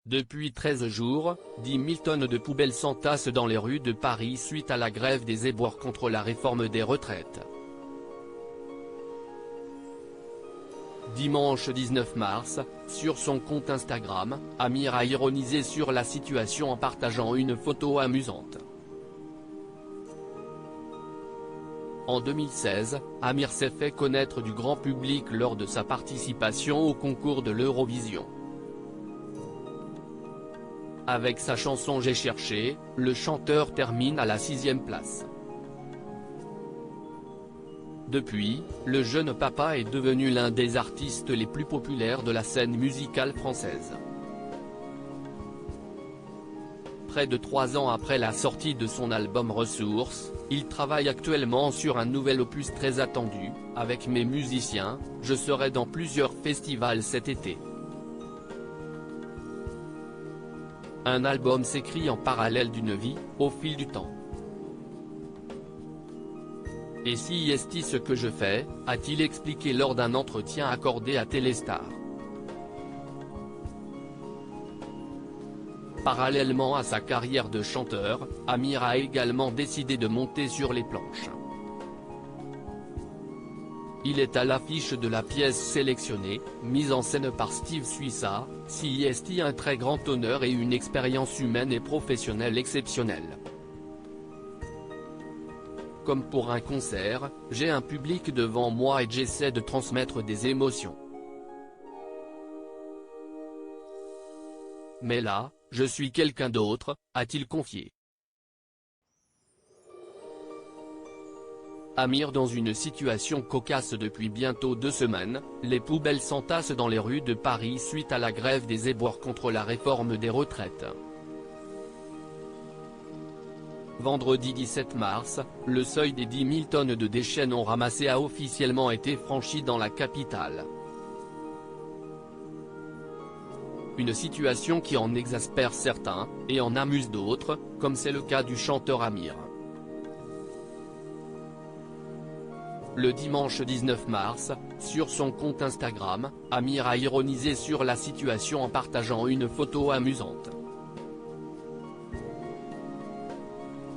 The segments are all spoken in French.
Depuis 13 jours, 10 000 tonnes de poubelles s'entassent dans les rues de Paris suite à la grève des éboueurs contre la réforme des retraites. Dimanche 19 mars, sur son compte Instagram, Amir a ironisé sur la situation en partageant une photo amusante. En 2016, Amir s'est fait connaître du grand public lors de sa participation au concours de l'Eurovision. Avec sa chanson J'ai cherché, le chanteur termine à la 6e place. Depuis, le jeune papa est devenu l'un des artistes les plus populaires de la scène musicale française. Près de 3 ans après la sortie de son album Ressources, il travaille actuellement sur un nouvel opus très attendu. Avec mes musiciens, je serai dans plusieurs festivals cet été. Un album s'écrit en parallèle d'une vie, au fil du temps. Et si est-ce ce que je fais, a-t-il expliqué lors d'un entretien accordé à Téléstar. Parallèlement à sa carrière de chanteur, Amir a également décidé de monter sur les planches. Il est à l'affiche de la pièce sélectionnée, mise en scène par Steve Suissa, CIST, un très grand honneur et une expérience humaine et professionnelle exceptionnelle. Comme pour un concert, j'ai un public devant moi et j'essaie de transmettre des émotions. Mais là, je suis quelqu'un d'autre, a-t-il confié. Amir dans une situation cocasse depuis bientôt 2 semaines, les poubelles s'entassent dans les rues de Paris suite à la grève des éboueurs contre la réforme des retraites. Vendredi 17 mars, le seuil des 10 000 tonnes de déchets non ramassés a officiellement été franchi dans la capitale. Une situation qui en exaspère certains, et en amuse d'autres, comme c'est le cas du chanteur Amir. Le dimanche 19 mars, sur son compte Instagram, Amir a ironisé sur la situation en partageant une photo amusante.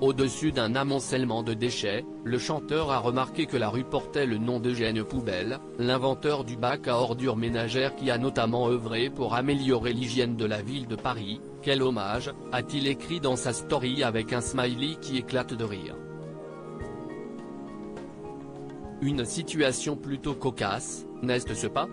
Au-dessus d'un amoncellement de déchets, le chanteur a remarqué que la rue portait le nom d'Eugène Poubelle, l'inventeur du bac à ordures ménagères qui a notamment œuvré pour améliorer l'hygiène de la ville de Paris. Quel hommage, a-t-il écrit dans sa story avec un smiley qui éclate de rire. Une situation plutôt cocasse, n'est-ce pas ?